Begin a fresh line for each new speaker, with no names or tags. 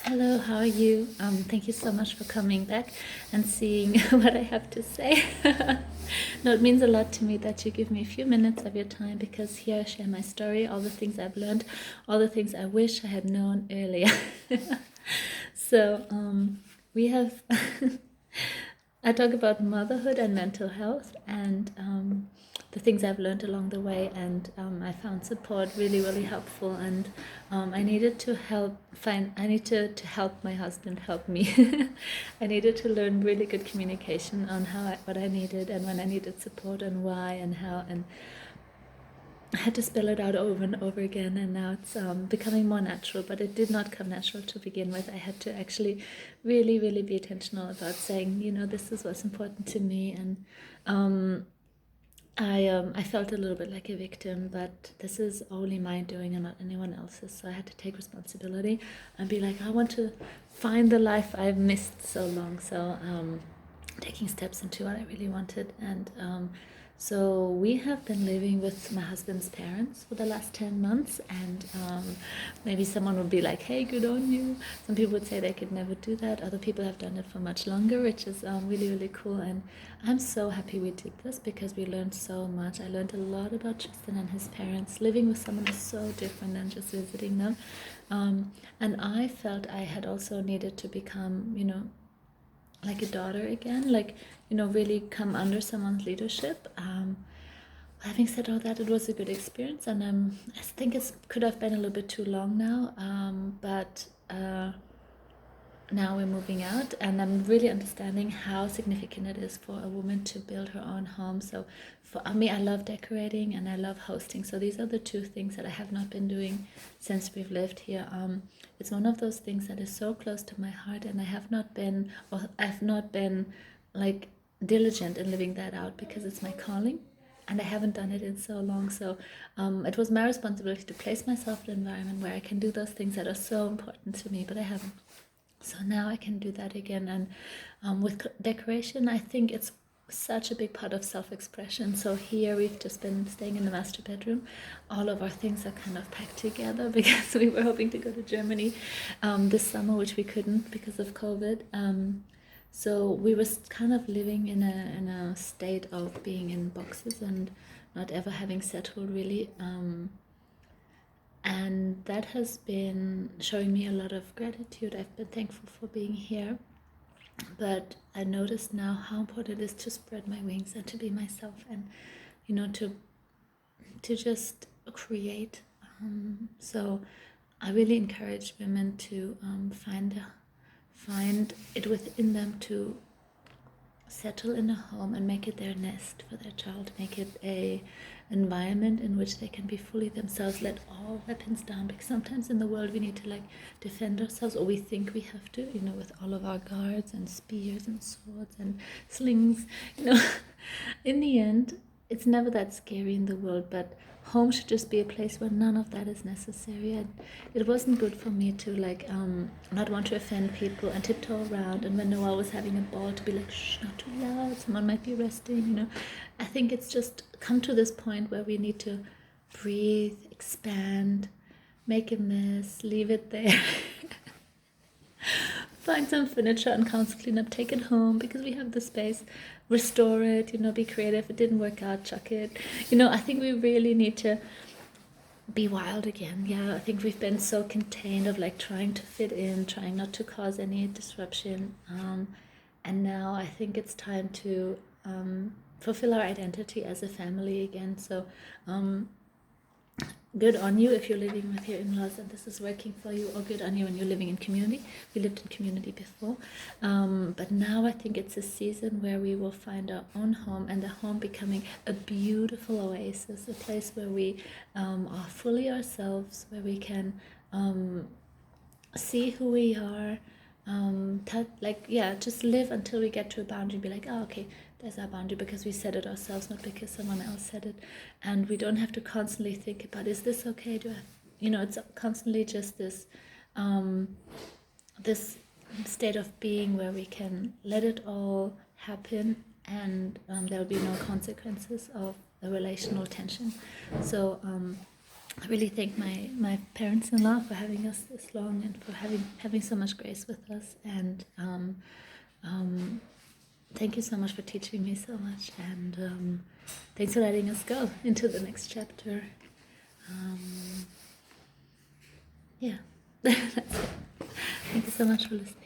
Hello, how are you? Thank you so much for coming back and seeing what I have to say. No, it means a lot to me that you give me a few minutes of your time because here I share my story, all the things I've learned, all the things I wish I had known earlier. So, we have I talk about motherhood and mental health and the things I've learned along the way, and I found support really, really helpful. And I needed to I need to help my husband help me. I needed to learn really good communication on what I needed and when I needed support and why and how, and I had to spell it out over and over again, and now it's becoming more natural, but it did not come natural to begin with. I had to actually really, really be intentional about saying, this is what's important to me. And I felt a little bit like a victim, but this is only my doing and not anyone else's. So I had to take responsibility and be like, I want to find the life I've missed so long. So taking steps into what I really wanted. And so we have been living with my husband's parents for the last 10 months, and maybe someone would be like, hey, good on you. Some people would say they could never do that. Other people have done it for much longer, which is really, really cool. And I'm so happy we did this because we learned so much. I learned a lot about Tristan and his parents. Living with someone is so different than just visiting them. And I felt I had also needed to become, like a daughter again, like, really come under someone's leadership. Having said all that, it was a good experience, and I think it could have been a little bit too long now, but now we're moving out, and I'm really understanding how significant it is for a woman to build her own home. So for me, I love decorating and I love hosting. So these are the two things that I have not been doing since we've lived here. It's one of those things that is so close to my heart, and I've not been like diligent in living that out because it's my calling. And I haven't done it in so long. So it was my responsibility to place myself in an environment where I can do those things that are so important to me, but I haven't. So now I can do that again. And with decoration, I think it's such a big part of self-expression. So here we've just been staying in the master bedroom. All of our things are kind of packed together because we were hoping to go to Germany this summer, which we couldn't because of COVID. So we were kind of living in a state of being in boxes and not ever having settled really. And that has been showing me a lot of gratitude. I've been thankful for being here, but I noticed now how important it is to spread my wings and to be myself, and to just create. So I really encourage women to find it within them to settle in a home and make it their nest for their child, make it a environment in which they can be fully themselves, let all weapons down, because sometimes in the world we need to like defend ourselves, or we think we have to, with all of our guards and spears and swords and slings. In the end it's never that scary in the world, but home should just be a place where none of that is necessary. And it wasn't good for me to not want to offend people and tiptoe around, and when Noah was having a ball to be like, shh, not too loud, someone might be resting. I think it's just come to this point where we need to breathe, expand, make a mess, leave it there. Find some furniture and council clean up, take it home because we have the space, restore it, be creative. If it didn't work out, chuck it. I think we really need to be wild again. Yeah, I think we've been so contained of like trying to fit in, trying not to cause any disruption. And now I think it's time to fulfill our identity as a family again. So good on you if you're living with your in-laws and this is working for you, or good on you when you're living in community. We lived in community before, but now I think it's a season where we will find our own home, and the home becoming a beautiful oasis, a place where we are fully ourselves, where we can see who we are, just live until we get to a boundary and be like, oh, okay, there's our boundary because we set it ourselves, not because someone else said it. And we don't have to constantly think about, is this okay? It's constantly just this this state of being where we can let it all happen, and there'll be no consequences of a relational tension. So I really thank my parents-in-law for having us this long and for having so much grace with us. And thank you so much for teaching me so much. And thanks for letting us go into the next chapter. Yeah, that's it. Thank you so much for listening.